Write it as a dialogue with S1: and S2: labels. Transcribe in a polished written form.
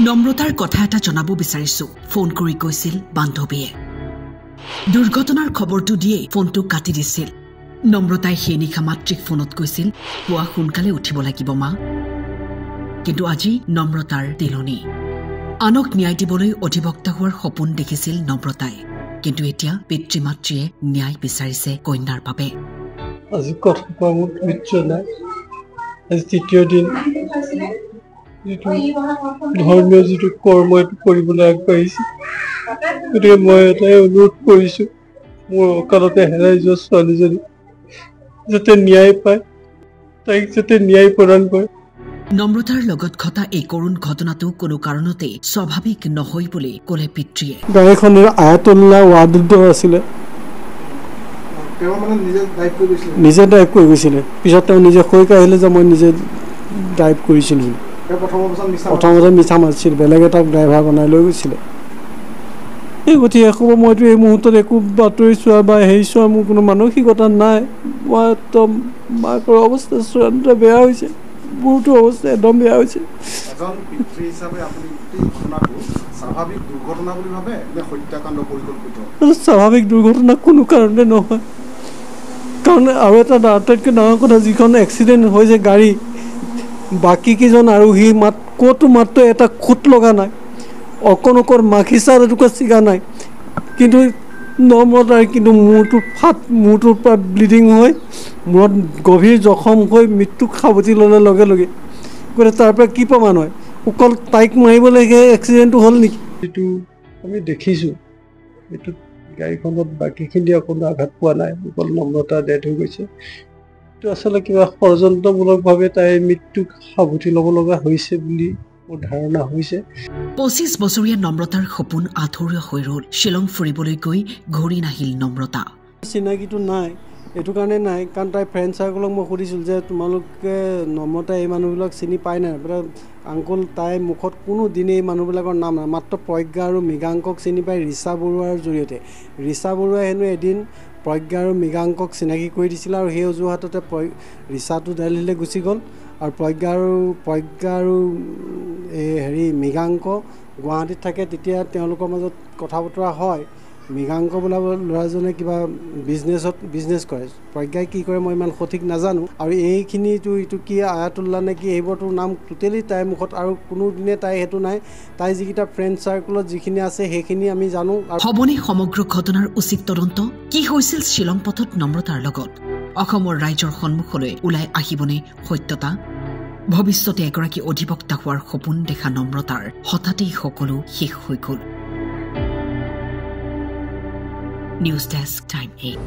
S1: নম্ৰতাৰ কথা এটা জনাব বিচাৰিছো ফোন কৰি কৈছিল বান্ধৱীয়ে দুৰ্ঘটনাৰ খবৰটো দিয়ে ফোনটো কাটি দিছিল নম্ৰতাই সেই নিশা মাতৃক ফোনত কৈছিল পুৱা সোনকালে উঠিব লাগিব মা কিন্তু আজি নম্ৰতাৰ তিলনি আনক ন্যায় দিবলৈ অধিবক্তা হোৱাৰ সপোন দেখিছিল নম্ৰতাই কিন্তু এতিয়া পিতৃ মাতৃয়ে ন্যায় বিচাৰিছে কন্যাৰ বাবে
S2: আজি কথা কোৱা মোৰ ধৈৰ্য নাই আজি তৃতীয় দিন ধৰ্মীয় যিটো কৰ্ম এইটো কৰিবলৈ আগবাঢ়িছে গতিকে মই এটাই অনুৰোধ কৰিছো মোৰ অকালতে হেৰাই যোৱা ছোৱালীজনী যাতে ন্যায় পায় তাইক যাতে ন্যায় প্ৰদান কৰে
S1: নম্ৰতাৰ লগত ঘটা এই কৰুণ ঘটনাটো কোনো কাৰণতে স্বাভাৱিক নহয় বুলি ক'লে পিতৃয়ে
S2: গাড়ীখনৰ আয়াতুল্লাহ ৱাদুদ্দ আছিলে নিজে ড্ৰাইভ কৰি গৈছিলে পিছত তেওঁ নিজে কৈ আহিলে যে মই নিজে ড্ৰাইভ কৰিছিলোঁ প্ৰথমতে মিছা মাৰিছিল বেলেগ এটা ড্ৰাইভাৰ বনাই লৈ গৈছিলে এই গতিকে একো মইতো এই মুহূৰ্তত একো বাতৰি চোৱা বা হেৰি চোৱা মোৰ কোনো মানসিকতা নাই মই একদম মাকৰ অৱস্থা চূড়ান্ত বেয়া হৈছে বহুতো অৱস্থা একদম বেয়া হৈছে স্বাভাৱিক দুৰ্ঘটনা কোনো কাৰণে নহয় কাৰণ আৰু এটা আটাইতকৈ ডাঙৰ কথা যিখন এক্সিডেণ্ট হৈছে গাড়ী বাকী কেইজন আৰোহী ক'তো মাত্ৰ এটা খুঁট লগা নাই অকণ মাখিচাৰ এটুকুৰা ছিগা নাই কিন্তু নম্ৰতাৰ কিন্তু মূৰটোৰ পৰা ব্লিডিং হৈ মূৰত গভীৰ জখম হৈ মৃত্যুক সাৱটি ল'লে লগে লগে গতিকে তাৰ পৰা কি প্ৰমাণ হয় অকল তাইক মাৰিবলৈ এক্সিডেণ্টটো হ'ল নেকি এইটো আমি দেখিছোঁ এইটো গাড়ীখনত বাকীখিনি অকণো আঘাত পোৱা নাই অকল নম্ৰতা ডেথ হৈ গৈছে এইটো আচলতে কিবা ষড়যন্ত্ৰমূলকভাৱে তাইৰ মৃত্যুক সাৱটি ল'ব লগা হৈছে বুলি মোৰ ধাৰণা হৈছে
S1: 25 বছৰীয়া নম্ৰতাৰ সপোন আধৰুৱা হৈ ৰ'ল শ্বিলং ফুৰিবলৈ গৈ ঘূৰি নাহিল নম্ৰতা
S2: চিনাকিটো নাই এইটো কাৰণে নাই কাৰণ তাই ফ্ৰেণ্ড চাৰ্কলক মই সুধিছিলোঁ যে তোমালোকে নম্ৰতা এই মানুহবিলাক চিনি পাই নাই আংকুল তাইৰ মুখত কোনো দিনে এই মানুহবিলাকৰ নাম নাই মাত্ৰ প্ৰজ্ঞা আৰু মৃগাংকক চিনি পাই ৰিচা বৰুৱাৰ জৰিয়তে ৰিচা বৰুৱাই হেনো এদিন প্ৰজ্ঞা আৰু মৃগাংকক চিনাকি কৰি দিছিলে আৰু সেই অজুহাততে ৰিচাটো দিল্লীলৈ গুচি গ'ল আৰু প্ৰজ্ঞা আৰু মৃগাংক গুৱাহাটীত থাকে তেতিয়া তেওঁলোকৰ মাজত কথা বতৰা হয় মৃগাংক বোলা ল'ৰাজনে কিবা বিজনেছ কৰে প্ৰজ্ঞাই কি কৰে মই ইমান সঠিক নাজানো আৰু এইখিনিতো এইটো কি আয়াতুল্লাহ নে কি এইবোৰটোৰ নাম টোটেলি তাইৰ মুখত আৰু কোনোদিনে তাই সেইটো নাই তাই যিকেইটা ফ্ৰেণ্ড চাৰ্কলত যিখিনি আছে সেইখিনি আমি জানো
S1: হ'বনে সমগ্ৰ ঘটনাৰ উচিত তদন্ত কি হৈছিল শ্বিলং পথত নম্ৰতাৰ লগত অসমৰ ৰাইজৰ সন্মুখলৈ ওলাই আহিবনে সত্যতা ভৱিষ্যতে এগৰাকী অধিবক্তা হোৱাৰ সপোন দেখা নম্ৰতাৰ হঠাতেই সকলো শেষ হৈ গ'ল নিউজ ডেস্ক টাইম 8